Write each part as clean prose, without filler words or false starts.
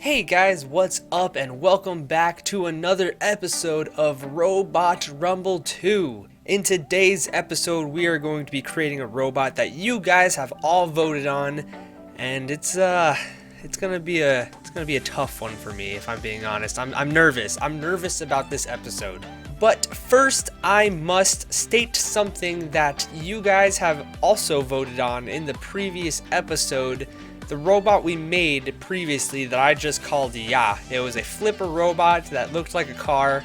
Hey guys, what's up and welcome back to another episode of Robot Rumble 2. In today's episode, we are going to be creating a robot that you guys have all voted on, and it's gonna be a tough one for me if I'm being honest. I'm nervous. I'm nervous about this episode. But first, I must state something that you guys have also voted on in the previous episode. The robot we made previously that I just called Ya. It was a flipper robot that looked like a car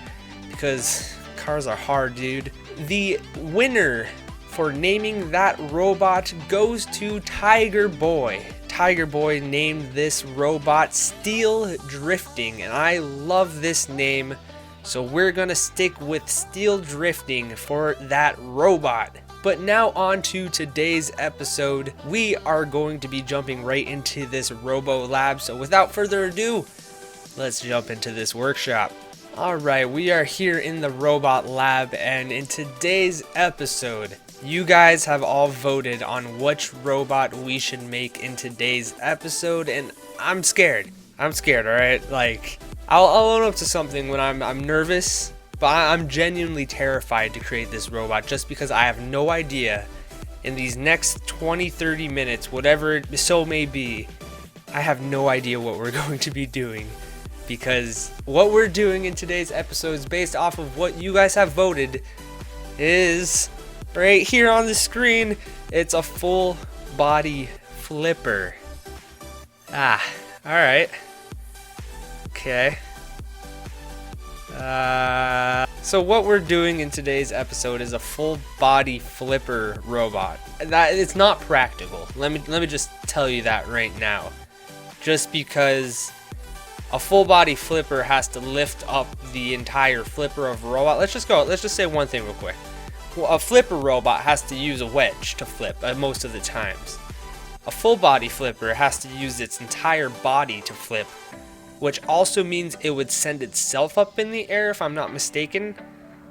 because cars are hard, dude. The winner for naming that robot goes to Tiger Boy. Tiger Boy named this robot Steel Drifting, and I love this name, so we're gonna stick with Steel Drifting for that robot. But now on to today's episode. We are going to be jumping right into this Robo Lab, so without further ado, let's jump into this workshop. Alright, we are here in the Robot Lab, and in today's episode, you guys have all voted on which robot we should make in today's episode, and I'm scared. Alright? Like, I'll own up to something when I'm nervous. But I'm genuinely terrified to create this robot just because I have no idea in these next 20-30 minutes, whatever it so may be, I have no idea what we're going to be doing. Because what we're doing in today's episode is based off of what you guys have voted is right here on the screen. It's a full body flipper. Alright. Okay. So what we're doing in today's episode is a full body flipper robot. That it's not practical. Let me just tell you that right now. Just because a full body flipper has to lift up the entire flipper of a robot. Let's just say one thing real quick. Well, a flipper robot has to use a wedge to flip most of the times. A full body flipper has to use its entire body to flip, which also means it would send itself up in the air if I'm not mistaken.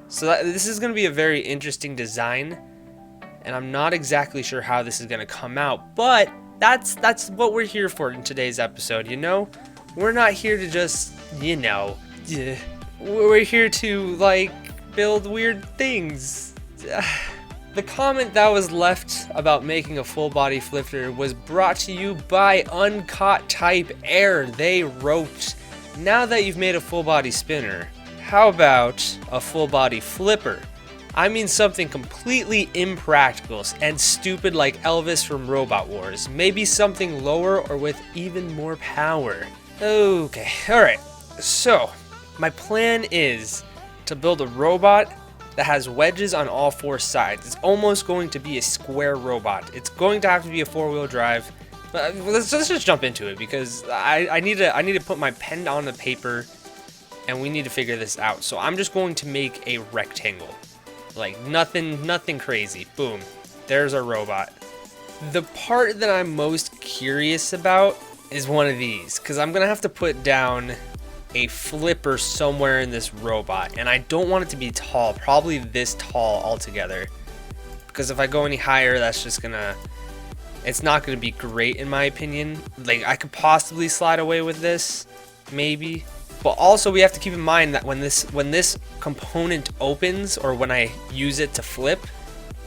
So this is going to be a very interesting design, and I'm not exactly sure how this is going to come out, but that's what we're here for in today's episode, you know? We're not here to just, we're here to, like, build weird things. The comment that was left about making a full body flipper was brought to you by Uncaught Type Air. They wrote, now that you've made a full body spinner, how about a full body flipper? I mean something completely impractical and stupid like Elvis from Robot Wars. Maybe something lower or with even more power. Okay, alright. So, my plan is to build a robot that has wedges on all four sides. It's almost going to be a square robot. It's going to have to be a four-wheel drive. But let's just jump into it because I need to put my pen on the paper, and we need to figure this out. So I'm just going to make a rectangle, like nothing crazy. Boom, there's our robot. The part that I'm most curious about is one of these, because I'm gonna have to put down a flipper somewhere in this robot, and I don't want it to be tall, probably this tall altogether, because if I go any higher, that's just it's not gonna be great in my opinion. Like, I could possibly slide away with this, maybe, but also we have to keep in mind that when this component opens, or when I use it to flip,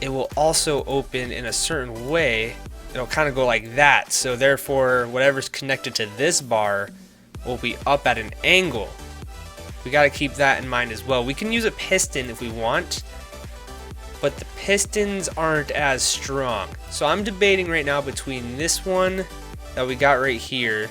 it will also open in a certain way. It'll kind of go like that, so therefore whatever's connected to this bar will be up at an angle. We got to keep that in mind as well. We can use a piston if we want, but the pistons aren't as strong. So I'm debating right now between this one that we got right here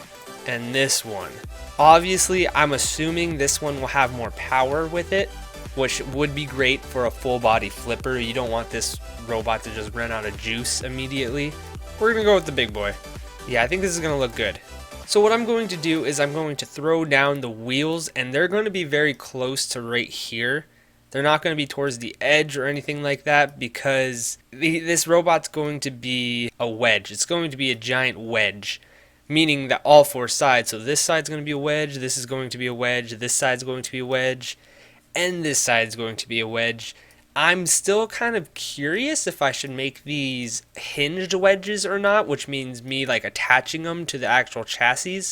and this one. Obviously, I'm assuming this one will have more power with it, which would be great for a full body flipper. You don't want this robot to just run out of juice immediately. We're gonna go with the big boy. Yeah, I think this is gonna look good. So what I'm going to do is I'm going to throw down the wheels, and they're going to be very close to right here. They're not going to be towards the edge or anything like that, because this robot's going to be a wedge. It's going to be a giant wedge, meaning that all four sides. So this side's going to be a wedge, this is going to be a wedge, this side's going to be a wedge, and this side's going to be a wedge. I'm still kind of curious if I should make these hinged wedges or not, which means me like attaching them to the actual chassis.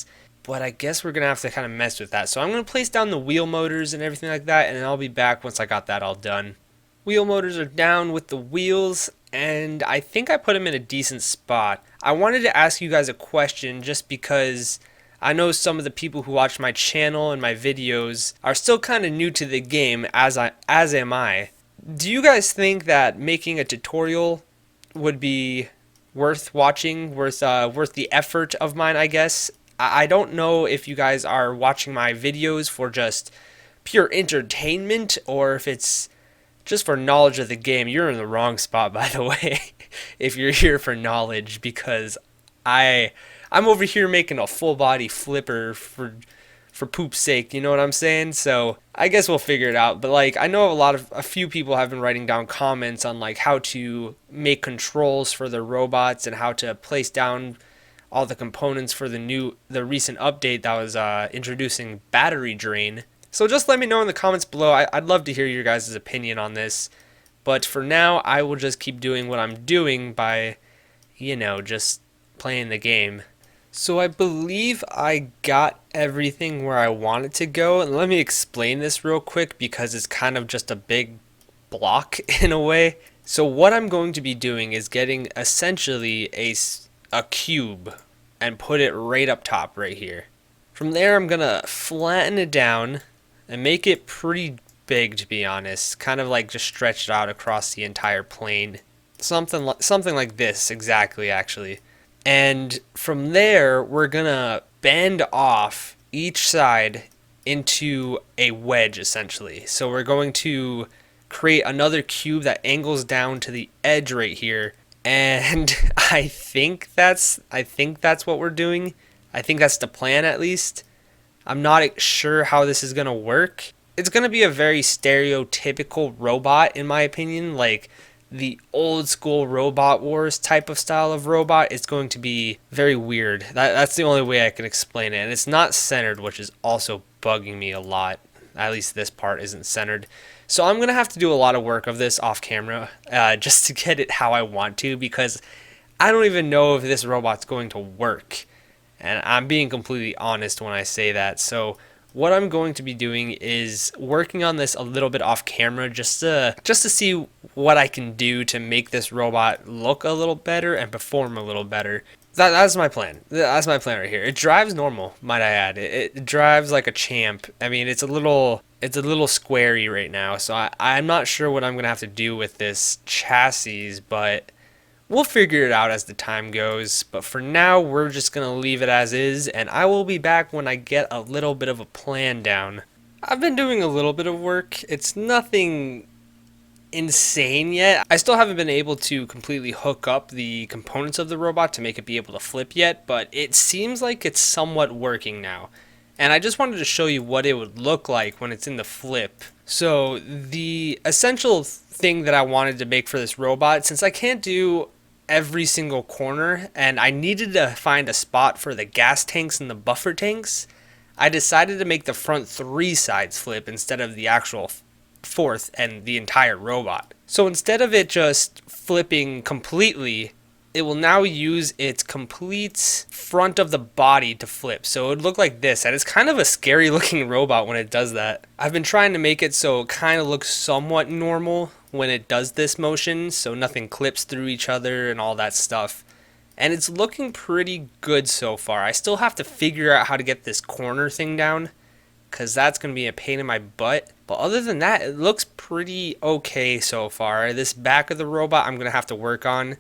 but I guess we're gonna have to kind of mess with that. So I'm gonna place down the wheel motors and everything like that, and then I'll be back once I got that all done. Wheel motors are down with the wheels, and I think I put them in a decent spot. I wanted to ask you guys a question just because I know some of the people who watch my channel and my videos are still kind of new to the game, as am I. Do you guys think that making a tutorial would be worth watching, worth the effort of mine, I guess? I don't know if you guys are watching my videos for just pure entertainment or if it's just for knowledge of the game. You're in the wrong spot, by the way, if you're here for knowledge, because I'm over here making a full body flipper for poop's sake, you know what I'm saying? So I guess we'll figure it out. But like, I know a few people have been writing down comments on like how to make controls for the robots and how to place down all the components for the recent update that was introducing battery drain. So just let me know in the comments below. I'd love to hear your guys' opinion on this. But for now, I will just keep doing what I'm doing by, just playing the game. So I believe I got everything where I want it to go. And let me explain this real quick because it's kind of just a big block in a way. So what I'm going to be doing is getting essentially a cube and put it right up top right here. From there, I'm going to flatten it down and make it pretty big, to be honest. Kind of like just stretched out across the entire plane. Something like this, exactly, actually. And from there, we're going to bend off each side into a wedge, essentially. So we're going to create another cube that angles down to the edge right here. And I think that's what we're doing. I think that's the plan, at least. I'm not sure how this is going to work. It's going to be a very stereotypical robot, in my opinion. Like the old school Robot Wars type of style of robot. It's going to be very weird. That's the only way I can explain it. And it's not centered, which is also bugging me a lot. At least this part isn't centered. So I'm going to have to do a lot of work of this off camera just to get it how I want to, because I don't even know if this robot's going to work. And I'm being completely honest when I say that. So what I'm going to be doing is working on this a little bit off camera just to see what I can do to make this robot look a little better and perform a little better. That's my plan. That's my plan right here. It drives normal, might I add. It drives like a champ. I mean, it's a little squarey right now, so I'm not sure what I'm going to have to do with this chassis, but we'll figure it out as the time goes. But for now, we're just going to leave it as is, and I will be back when I get a little bit of a plan down. I've been doing a little bit of work. It's nothing insane yet. I still haven't been able to completely hook up the components of the robot to make it be able to flip yet, but it seems like it's somewhat working now. And I just wanted to show you what it would look like when it's in the flip. So the essential thing that I wanted to make for this robot, since I can't do every single corner and I needed to find a spot for the gas tanks and the buffer tanks, I decided to make the front 3 sides flip instead of the actual 4th and the entire robot. So instead of it just flipping completely, it will now use its complete front of the body to flip. So it would look like this, and it's kind of a scary looking robot when it does that. I've been trying to make it so it kind of looks somewhat normal when it does this motion, so nothing clips through each other and all that stuff. And it's looking pretty good so far. I still have to figure out how to get this corner thing down, because that's going to be a pain in my butt. But other than that, it looks pretty okay so far. This back of the robot I'm going to have to work on.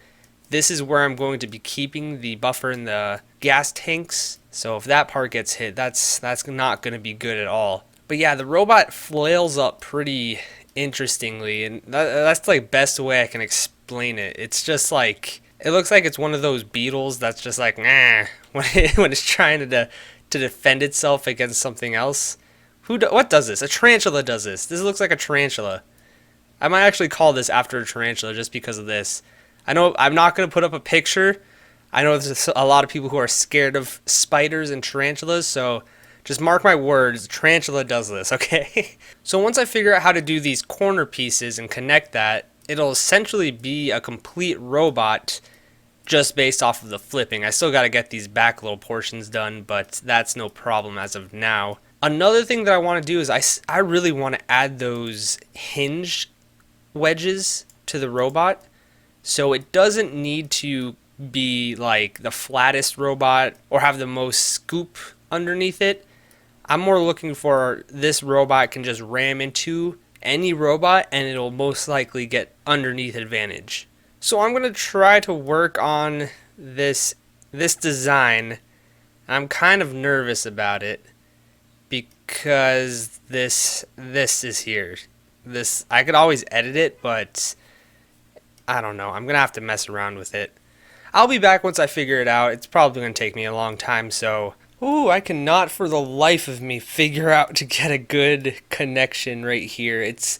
This is where I'm going to be keeping the buffer and the gas tanks. So if that part gets hit, that's not going to be good at all. But yeah, the robot flails up pretty interestingly, and that's like best way I can explain it. It's just like, it looks like it's one of those beetles that's just like, nah, when it's trying to defend itself against something else. What does this? A tarantula does this. This looks like a tarantula. I might actually call this after a tarantula just because of this. I know I'm not going to put up a picture. I know there's a lot of people who are scared of spiders and tarantulas, so just mark my words, tarantula does this, okay? So once I figure out how to do these corner pieces and connect that, it'll essentially be a complete robot just based off of the flipping. I still got to get these back little portions done, but that's no problem as of now. Another thing that I want to do is I really want to add those hinge wedges to the robot, so it doesn't need to be like the flattest robot or have the most scoop underneath it. I'm more looking for this robot can just ram into any robot and it'll most likely get underneath advantage. So I'm going to try to work on this design. I'm kind of nervous about it because this is here. This, I could always edit it, but I don't know. I'm going to have to mess around with it. I'll be back once I figure it out. It's probably going to take me a long time, so... Ooh, I cannot for the life of me figure out to get a good connection right here. It's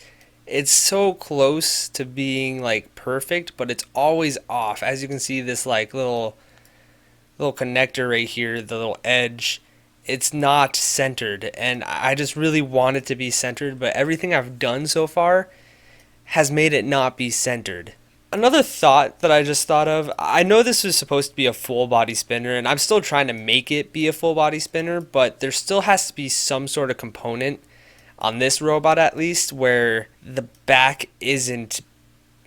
so close to being like perfect, but it's always off. As you can see, this like little connector right here, the little edge, it's not centered, and I just really want it to be centered, but everything I've done so far has made it not be centered. Another thought that I just thought of, I know this was supposed to be a full body spinner, and I'm still trying to make it be a full body spinner, but there still has to be some sort of component on this robot at least where the back isn't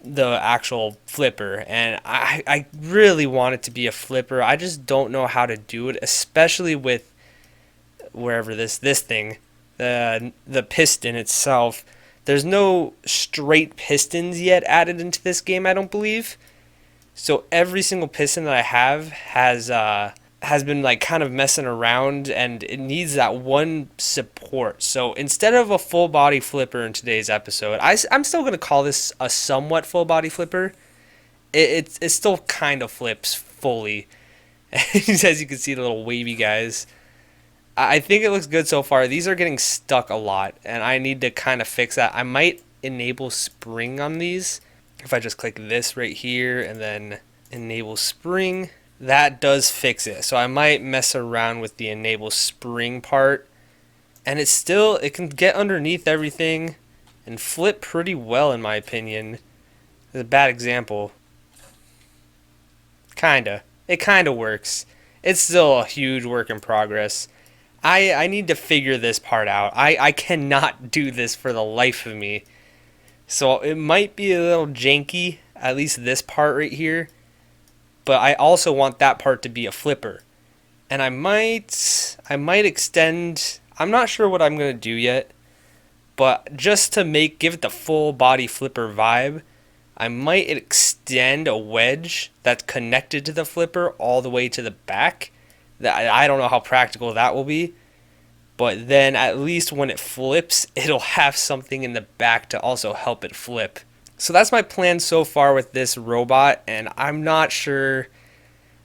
the actual flipper, and I really want it to be a flipper. I just don't know how to do it, especially with wherever this thing, the piston itself. There's no straight pistons yet added into this game, I don't believe. So every single piston that I have has been like kind of messing around, and it needs that one support. So instead of a full body flipper in today's episode, I'm still going to call this a somewhat full body flipper. It still kind of flips fully. As you can see, the little wavy guys. I think it looks good so far. These are getting stuck a lot, and I need to kind of fix that. I might enable spring on these. If I just click this right here and then enable spring, that does fix it. So I might mess around with the enable spring part, and it can get underneath everything and flip pretty well in my opinion. It's a bad example. It kinda works. It's still a huge work in progress. I need to figure this part out. I cannot do this for the life of me. So it might be a little janky, at least this part right here. But I also want that part to be a flipper. And I might extend, I'm not sure what I'm going to do yet. But just to give it the full body flipper vibe, I might extend a wedge that's connected to the flipper all the way to the back. I don't know how practical that will be, but then at least when it flips, it'll have something in the back to also help it flip. So that's my plan so far with this robot, and I'm not sure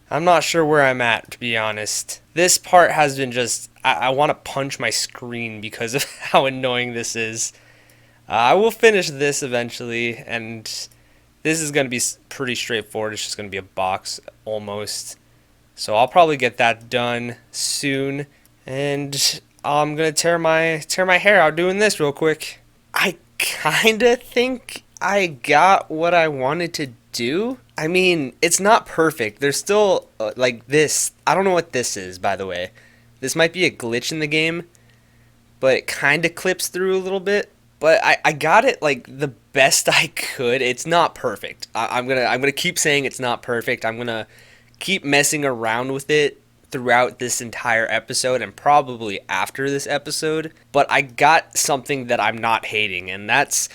where I'm at, to be honest. This part has been just, I want to punch my screen because of how annoying this is. I will finish this eventually, and this is going to be pretty straightforward. It's just going to be a box almost. So I'll probably get that done soon, and I'm gonna tear my hair out doing this real quick. I kinda think I got what I wanted to do. I mean, it's not perfect. There's still like this. I don't know what this is, by the way. This might be a glitch in the game, but it kinda clips through a little bit. But I got it like the best I could. It's not perfect. I'm gonna keep saying it's not perfect. I'm gonna keep messing around with it throughout this entire episode and probably after this episode, but I got something that I'm not hating, and that's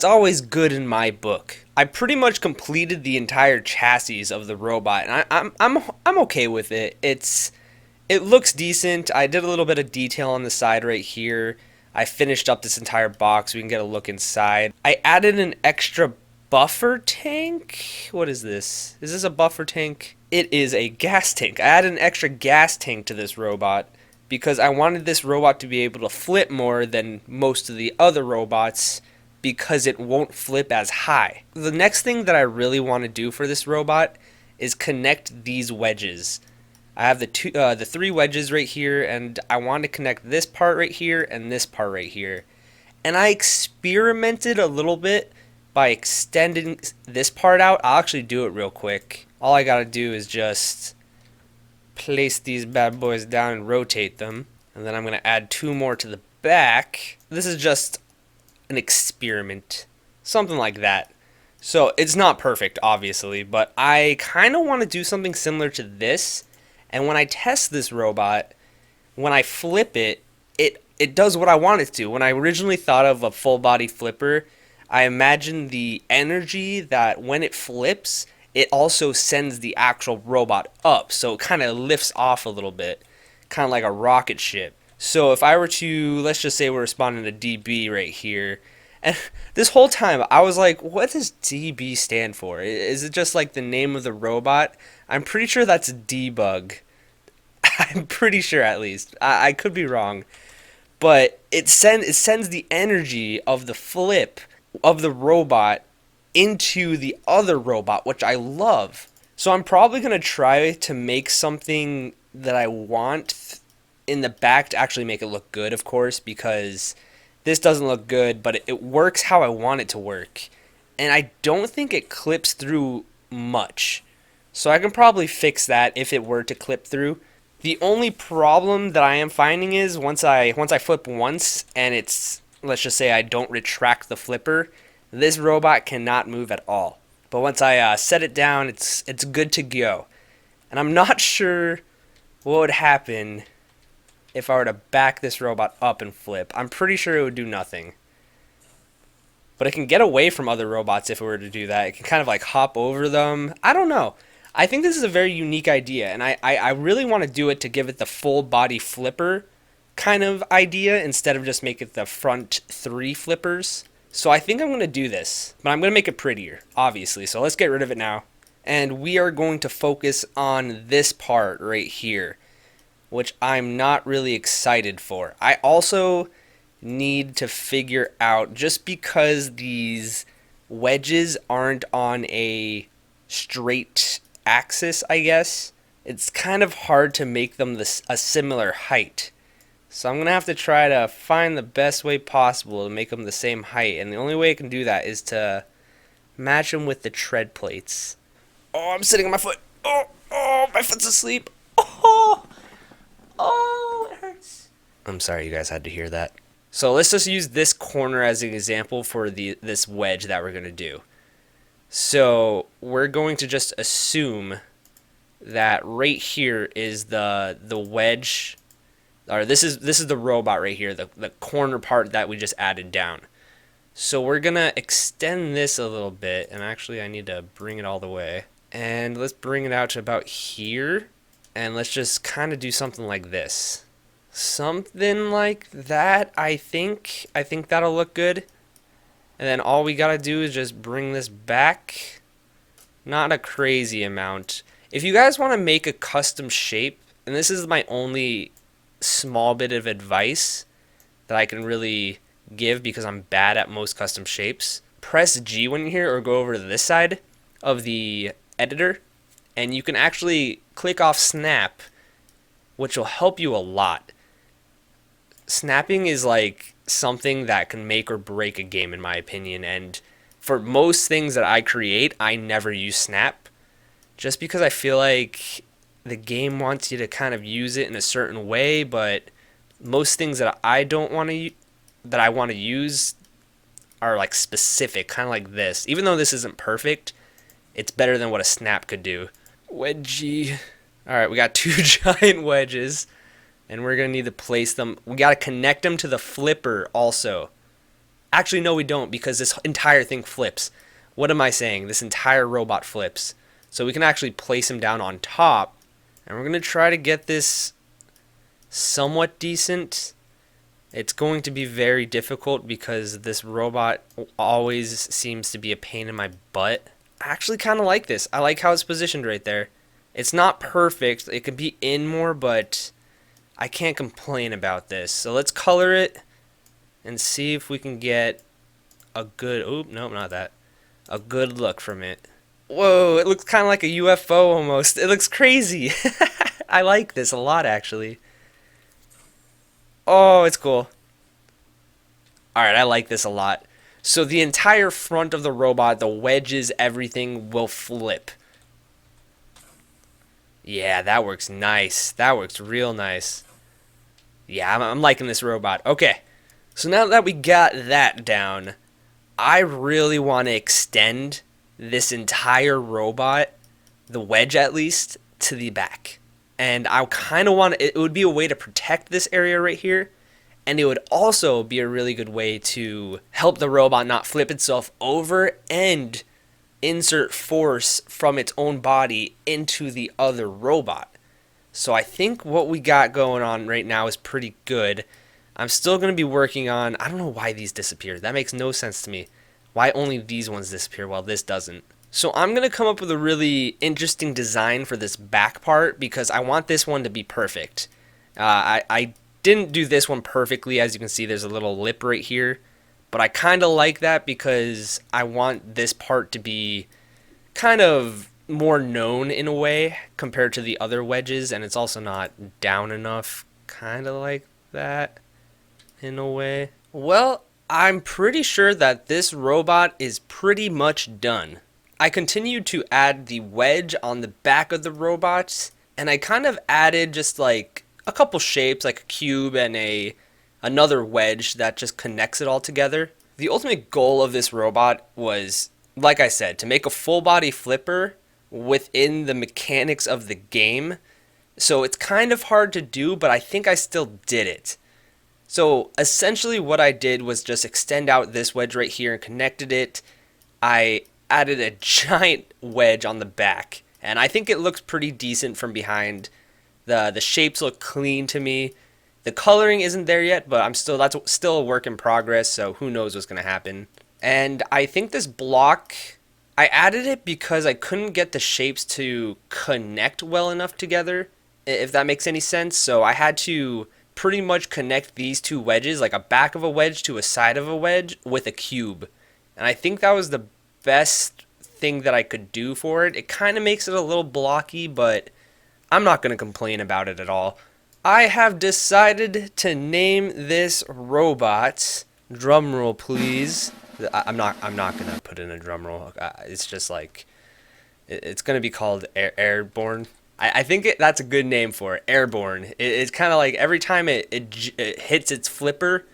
always good in my book. I pretty much completed the entire chassis of the robot, and I'm okay with it. It looks decent. I did a little bit of detail on the side right here. I finished up this entire box. We can get a look inside. I added an extra buffer tank. What is this? Is this a buffer tank? It is a gas tank. I added an extra gas tank to this robot because I wanted this robot to be able to flip more than most of the other robots because it won't flip as high. The next thing that I really want to do for this robot is connect these wedges. I have the three wedges right here, and I want to connect this part right here and this part right here. And I experimented a little bit by extending this part out. I'll actually do it real quick. All I gotta do is just place these bad boys down and rotate them. And then I'm gonna add 2 more to the back. This is just an experiment. Something like that. So it's not perfect, obviously, but I kind of want to do something similar to this. And when I test this robot, when I flip it, it does what I want it to. When I originally thought of a full body flipper, I imagined the energy that when it flips, it also sends the actual robot up. So it kind of lifts off a little bit, kind of like a rocket ship. So if I were to, let's just say we're responding to DB right here, and this whole time I was like, what does DB stand for? Is it just like the name of the robot? I'm pretty sure that's debug. I'm pretty sure, at least. I could be wrong. But it sends the energy of the flip of the robot into the other robot, which I love. So I'm probably going to try to make something that I want in the back to actually make it look good, of course, because this doesn't look good, but it works how I want it to work. And I don't think it clips through much. So I can probably fix that if it were to clip through. The only problem that I am finding is once I flip once and it's, let's just say I don't retract the flipper, this robot cannot move at all. But once I set it down, it's good to go. And I'm not sure what would happen if I were to back this robot up and flip. I'm pretty sure it would do nothing. But it can get away from other robots if it were to do that. It can kind of like hop over them. I don't know. I think this is a very unique idea, and I really want to do it to give it the full body flipper kind of idea instead of just make it the front 3 flippers. So I think I'm going to do this, but I'm going to make it prettier, obviously. So let's get rid of it now. And we are going to focus on this part right here, which I'm not really excited for. I also need to figure out, just because these wedges aren't on a straight axis, I guess, it's kind of hard to make them a similar height. So I'm going to have to try to find the best way possible to make them the same height, and the only way I can do that is to match them with the tread plates. Oh, I'm sitting on my foot. Oh, my foot's asleep. Oh, it hurts. I'm sorry you guys had to hear that. So let's just use this corner as an example for this wedge that we're going to do. So we're going to just assume that right here is the wedge, or this is the robot right here, the corner part that we just added down. So we're gonna extend this a little bit, and actually I need to bring it all the way. And let's bring it out to about here, and let's just kind of do something like this. Something like that, I think. I think that'll look good. And then all we gotta do is just bring this back. Not a crazy amount. If you guys want to make a custom shape, and this is my only small bit of advice that I can really give because I'm bad at most custom shapes, press G when you're here, or go over to this side of the editor, and you can actually click off snap, which will help you a lot. Snapping is like something that can make or break a game, in my opinion, and for most things that I create, I never use snap, just because I feel like the game wants you to kind of use it in a certain way, but most things that I want to use are like specific, kind of like this. Even though this isn't perfect, it's better than what a snap could do. Wedgie. All right, we got 2 giant wedges, and we're gonna need to place them. We gotta connect them to the flipper also. Actually, no, we don't, because this entire thing flips. What am I saying? This entire robot flips. So we can actually place him down on top, and we're gonna try to get this somewhat decent. It's going to be very difficult because this robot always seems to be a pain in my butt. I actually kind of like this. I like how it's positioned right there. It's not perfect. It could be in more, but I can't complain about this. So let's color it and see if we can get a good... Oh, nope, not that. A good look from it. Whoa, it looks kind of like a UFO almost. It looks crazy. I like this a lot, actually. Oh, it's cool. Alright, I like this a lot. So the entire front of the robot, the wedges, everything will flip. Yeah, that works nice. That works real nice. Yeah, I'm liking this robot. Okay, so now that we got that down, I really want to extend this entire robot, the wedge at least, to the back. And I kind of want it would be a way to protect this area right here, and it would also be a really good way to help the robot not flip itself over and insert force from its own body into the other robot. So I think what we got going on right now is pretty good. I'm still going to be working on, I don't know why these disappeared. That makes no sense to me. Why only these ones disappear while this doesn't? So I'm going to come up with a really interesting design for this back part because I want this one to be perfect. I didn't do this one perfectly. As you can see, there's a little lip right here. But I kind of like that because I want this part to be kind of more known in a way compared to the other wedges, and it's also not down enough, kind of like that in a way. Well, I'm pretty sure that this robot is pretty much done. I continued to add the wedge on the back of the robot, and I kind of added just like a couple shapes like a cube and another wedge that just connects it all together. The ultimate goal of this robot was, like I said, to make a full body flipper within the mechanics of the game. So it's kind of hard to do, but I think I still did it. So essentially what I did was just extend out this wedge right here and connected it. I added a giant wedge on the back, and I think it looks pretty decent from behind. The shapes look clean to me. The coloring isn't there yet, but that's still a work in progress, so who knows what's going to happen. And I think this block, I added it because I couldn't get the shapes to connect well enough together, if that makes any sense. So I had to pretty much connect these two wedges, like a back of a wedge to a side of a wedge, with a cube. And I think that was the best thing that I could do for it. It kind of makes it a little blocky, but I'm not going to complain about it at all. I have decided to name this robot. Drum roll, please. I'm not gonna put in a drum roll. It's just like it's gonna be called Airborne. I think that's a good name for it. Airborne. It's kind of like every time it hits its flipper,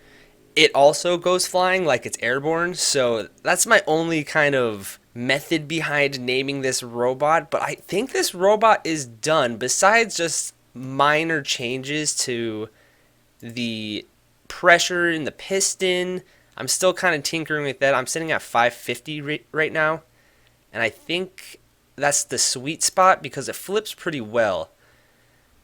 it also goes flying like it's airborne. So that's my only kind of method behind naming this robot. But I think this robot is done. Besides just minor changes to the pressure in the piston, I'm still kind of tinkering with that. I'm sitting at 550 right now, and I think that's the sweet spot because it flips pretty well.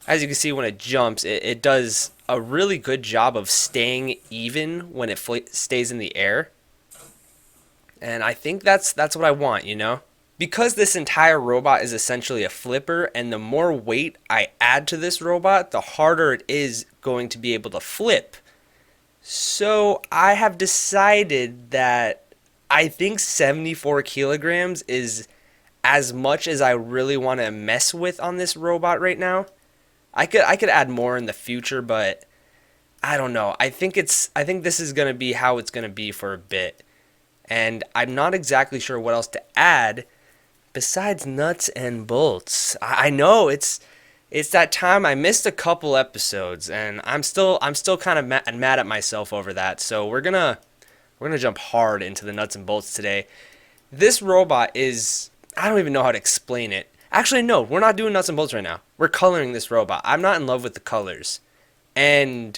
As you can see, when it jumps, it does a really good job of staying even when it stays in the air, and I think that's what I want, you know? Because this entire robot is essentially a flipper, and the more weight I add to this robot, the harder it is going to be able to flip. So I have decided that I think 74 kilograms is as much as I really want to mess with on this robot right now. I could add more in the future, but I don't know. I think this is going to be how it's going to be for a bit. And I'm not exactly sure what else to add besides nuts and bolts. I know it's that time. I missed a couple episodes, and I'm still kind of mad at myself over that. So we're gonna jump hard into the nuts and bolts today. This robot is, I don't even know how to explain it. Actually, no, we're not doing nuts and bolts right now. We're coloring this robot. I'm not in love with the colors. And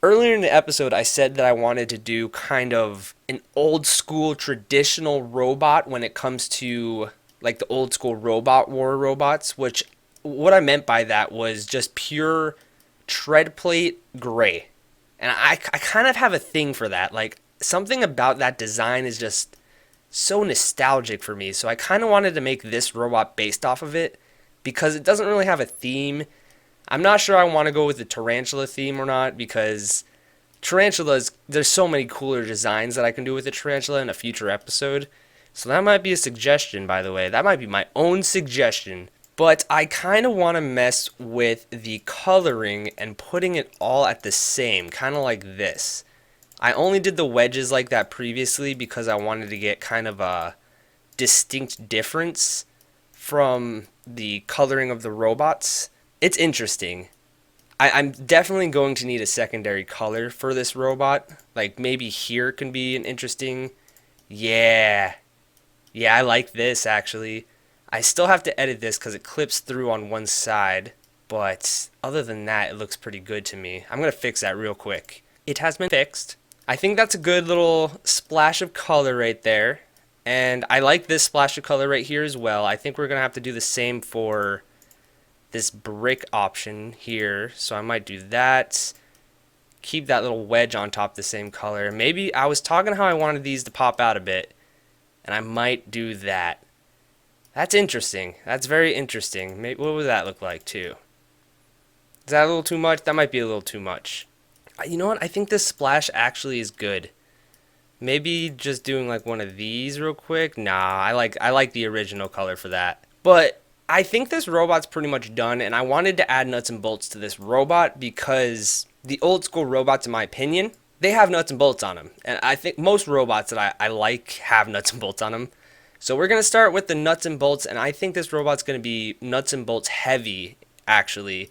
earlier in the episode, I said that I wanted to do kind of an old school traditional robot when it comes to like the old school Robot War robots, which what I meant by that was just pure tread plate gray. And I kind of have a thing for that. Like, something about that design is just so nostalgic for me. So I kind of wanted to make this robot based off of it because it doesn't really have a theme. I'm not sure I want to go with the tarantula theme or not because tarantulas, there's so many cooler designs that I can do with the tarantula in a future episode. So that might be a suggestion, by the way. That might be my own suggestion. But I kind of want to mess with the coloring and putting it all at the same, kind of like this. I only did the wedges like that previously because I wanted to get kind of a distinct difference from the coloring of the robots. It's interesting. I'm definitely going to need a secondary color for this robot. Like maybe here can be an interesting... Yeah. Yeah, I like this actually. I still have to edit this because it clips through on one side. But other than that, it looks pretty good to me. I'm going to fix that real quick. It has been fixed. I think that's a good little splash of color right there. And I like this splash of color right here as well. I think we're going to have to do the same for this brick option here. So I might do that. Keep that little wedge on top the same color. Maybe I was talking how I wanted these to pop out a bit. And I might do that. That's interesting. That's very interesting. Maybe, what would that look like too? Is that a little too much? That might be a little too much. You know what? I think this splash actually is good. Maybe just doing like one of these real quick. Nah, I like the original color for that. But I think this robot's pretty much done, and I wanted to add nuts and bolts to this robot because the old school robots, in my opinion, they have nuts and bolts on them. And I think most robots that I like have nuts and bolts on them. So we're going to start with the nuts and bolts, and I think this robot's going to be nuts and bolts heavy, actually.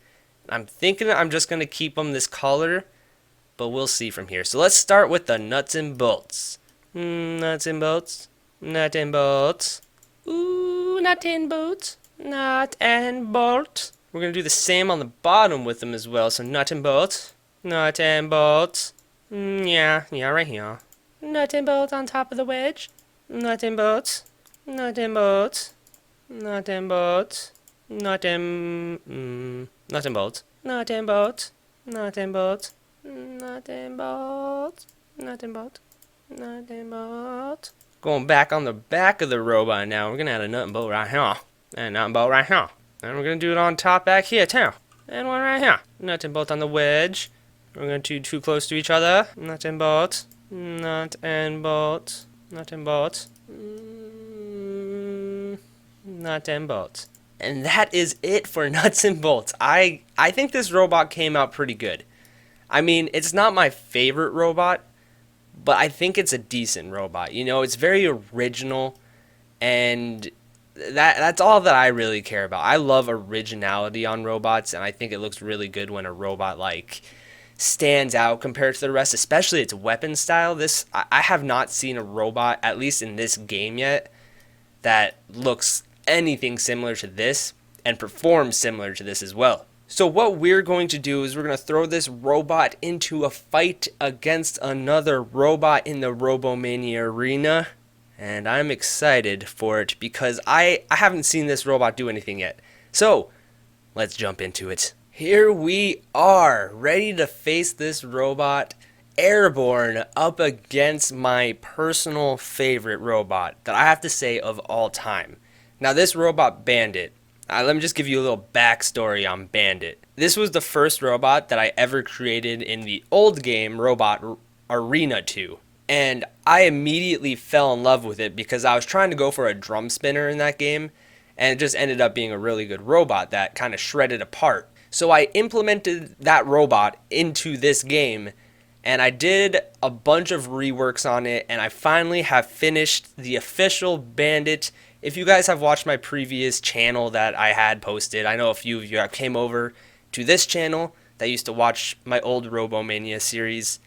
I'm thinking I'm just going to keep them this color, but we'll see from here. So let's start with the nuts and bolts. Nuts and bolts. Nut and bolts. Ooh, nut and bolts. Nut and bolt. We're going to do the same on the bottom with them as well. So nut and bolts. Nut and bolts. Yeah, right here. Nut and bolts on top of the wedge. Nut and bolts. Nut and bolts. Nut and bolts. Nut and... Nut and bolts. Nut and bolts. Nut and bolts. Nut and bolts. Nut and bolt. Nut and bolt. Going back on the back of the robot now. We're going to add a nut and bolt right here. And a nut and bolt right here. And we're going to do it on top back here too. And one right here. Nut and bolt on the wedge. We're going to do too close to each other. Nut and bolt. Nut and bolt. Nut and bolt. Nut and bolt. And that is it for nuts and bolts. I think this robot came out pretty good. I mean, it's not my favorite robot, but I think it's a decent robot. You know, it's very original, and that's all that I really care about. I love originality on robots, and I think it looks really good when a robot, like, stands out compared to the rest, especially its weapon style. I have not seen a robot, at least in this game yet, that looks anything similar to this and performs similar to this as well. So what we're going to do is we're going to throw this robot into a fight against another robot in the Robomania arena, and I'm excited for it because I haven't seen this robot do anything yet. So let's jump into it. Here we are, ready to face this robot, Airborne, up against my personal favorite robot that I have to say of all time. Now this robot, Bandit, let me just give you a little backstory on Bandit. This was the first robot that I ever created in the old game, Robot Arena 2. And I immediately fell in love with it because I was trying to go for a drum spinner in that game, and it just ended up being a really good robot that kind of shredded apart. So I implemented that robot into this game, and I did a bunch of reworks on it, and I finally have finished the official Bandit. If you guys have watched my previous channel that I had posted, I know a few of you came over to this channel that used to watch my old Robomania series.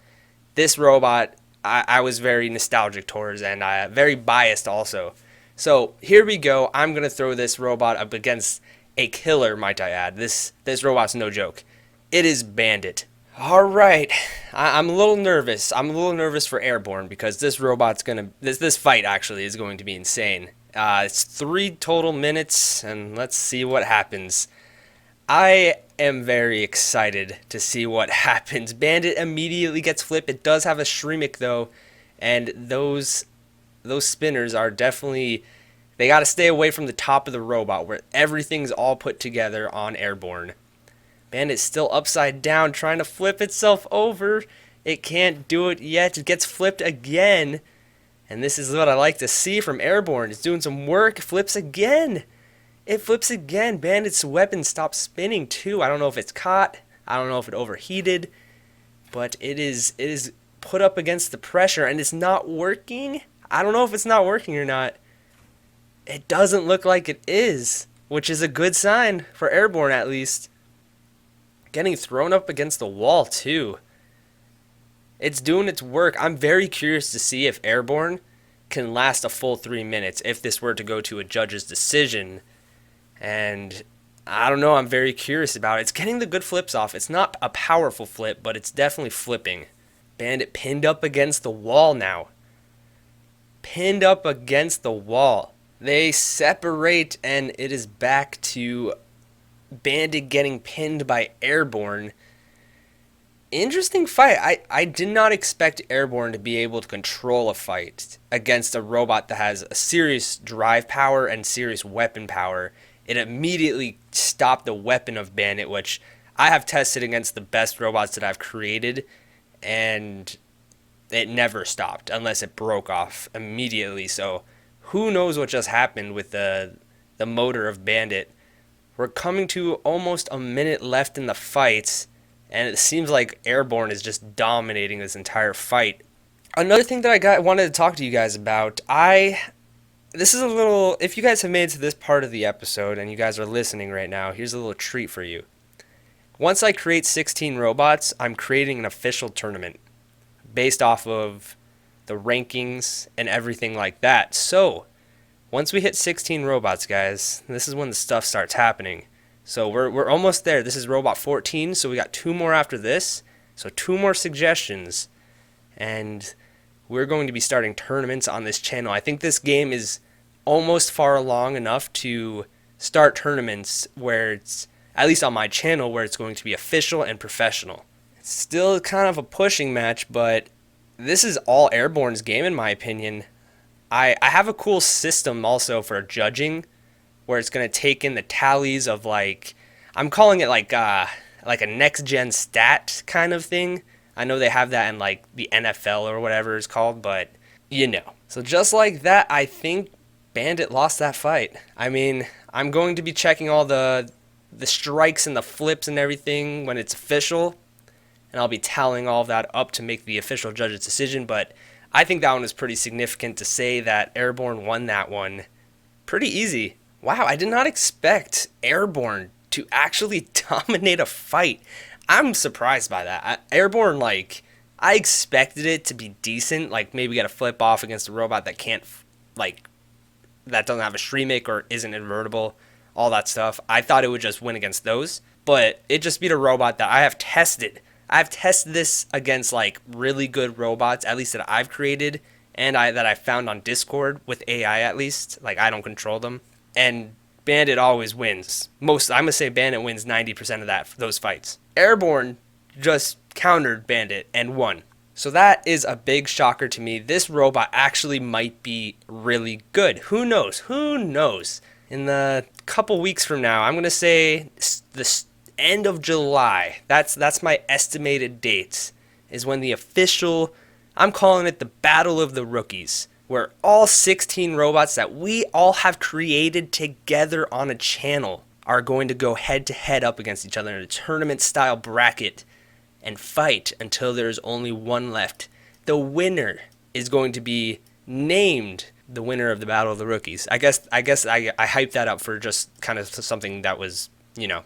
This robot, I was very nostalgic towards, and very biased also. So here we go. I'm going to throw this robot up against a killer, might I add. This robot's no joke. It is Bandit. Alright, I'm a little nervous. I'm a little nervous for Airborne because this robot's going to... This fight actually is going to be insane. It's 3 total minutes, and let's see what happens. I am very excited to see what happens. Bandit immediately gets flipped. It does have a Shrimmick, though, and those spinners are definitely... They got to stay away from the top of the robot where everything's all put together on Airborne. Bandit's still upside down trying to flip itself over. It can't do it yet. It gets flipped again. And this is what I like to see from Airborne. It's doing some work. It flips again. It flips again. Bandit's weapon stops spinning too. I don't know if it's caught. I don't know if it overheated. But it is put up against the pressure and it's not working. I don't know if it's not working or not. It doesn't look like it is. which is a good sign for Airborne at least. Getting thrown up against the wall too. It's doing its work. I'm very curious to see if Airborne can last a full 3 minutes if this were to go to a judge's decision. And I don't know, I'm very curious about it. It's getting the good flips off. It's not a powerful flip, but it's definitely flipping. Bandit pinned up against the wall now. Pinned up against the wall. They separate, and it is back to Bandit getting pinned by Airborne. Interesting fight. I did not expect Airborne to be able to control a fight against a robot that has a serious drive power and serious weapon power. It immediately stopped the weapon of Bandit, which I have tested against the best robots that I've created, and it never stopped unless it broke off immediately. So who knows what just happened with the motor of Bandit. We're coming to almost a minute left in the fight, and it seems like Airborne is just dominating this entire fight. Another thing that I wanted to talk to you guys about, this is a little, if you guys have made it to this part of the episode and you guys are listening right now, here's a little treat for you. Once I create 16 robots, I'm creating an official tournament based off of the rankings and everything like that. So, once we hit 16 robots, guys, this is when the stuff starts happening. So we're almost there. This is robot 14, so we got 2 more after this. So 2 more suggestions, and we're going to be starting tournaments on this channel. I think this game is almost far along enough to start tournaments where it's, at least on my channel, where it's going to be official and professional. It's still kind of a pushing match, but this is all Airborne's game in my opinion. I have a cool system also for judging, where it's going to take in the tallies of, like, I'm calling it like a next-gen stat kind of thing. I know they have that in like the NFL or whatever it's called, but you know. So just like that, I think Bandit lost that fight. I mean, I'm going to be checking all the strikes and the flips and everything when it's official, and I'll be tallying all of that up to make the official judge's decision, but I think that one is pretty significant to say that Airborne won that one pretty easy. Wow, I did not expect Airborne to actually dominate a fight. I'm surprised by that. Airborne, like, I expected it to be decent, like maybe get a flip off against a robot that can't, like, that doesn't have a stream or isn't invertible, all that stuff. I thought it would just win against those, but it just beat a robot that I have tested. I've tested this against, like, really good robots, at least that I've created, and that I found on Discord with AI at least. Like, I don't control them. And Bandit always wins. I'm going to say Bandit wins 90% of those fights. Airborne just countered Bandit and won. So that is a big shocker to me. This robot actually might be really good. Who knows? Who knows? In the couple weeks from now, I'm going to say the end of July. That's my estimated date, is when the official, I'm calling it the Battle of the Rookies, where all 16 robots that we all have created together on a channel are going to go head-to-head up against each other in a tournament-style bracket and fight until there's only one left. The winner is going to be named the winner of the Battle of the Rookies. I guess I hyped that up for just kind of something that was, you know,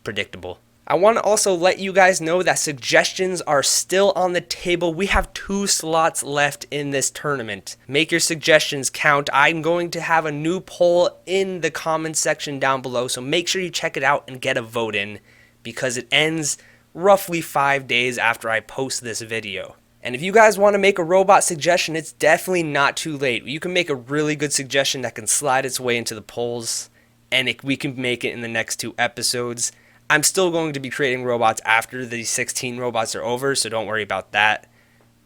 predictable. I want to also let you guys know that suggestions are still on the table. We have 2 slots left in this tournament. Make your suggestions count. I'm going to have a new poll in the comments section down below, so make sure you check it out and get a vote in, because it ends roughly 5 days after I post this video. And if you guys want to make a robot suggestion, it's definitely not too late. You can make a really good suggestion that can slide its way into the polls, and we can make it in the next 2 episodes. I'm still going to be creating robots after these 16 robots are over, so don't worry about that.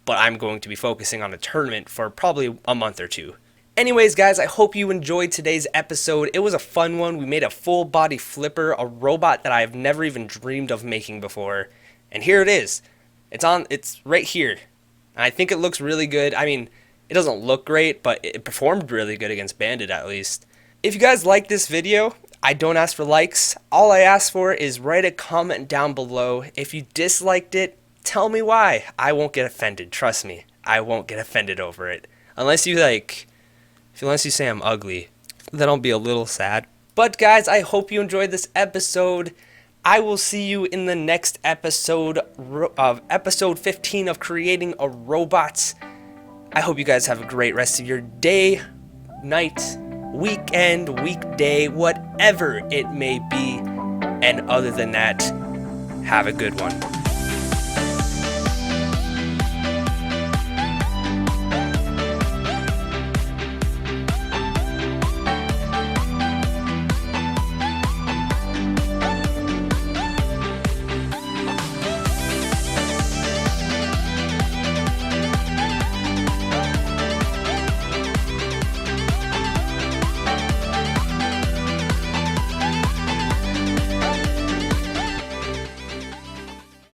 But I'm going to be focusing on a tournament for probably a month or 2. Anyways, guys, I hope you enjoyed today's episode. It was a fun one. We made a full body flipper, a robot that I've never even dreamed of making before. And here it is. It's right here. And I think it looks really good. I mean, it doesn't look great, but it performed really good against Bandit at least. If you guys like this video, I don't ask for likes. All I ask for is write a comment down below. If you disliked it, tell me why. I won't get offended. Trust me. I won't get offended over it. Unless you say I'm ugly, then I'll be a little sad. But guys, I hope you enjoyed this episode. I will see you in the next episode of episode 15 of Creating a Robot. I hope you guys have a great rest of your day, night, weekend, weekday, whatever it may be. And other than that, have a good one.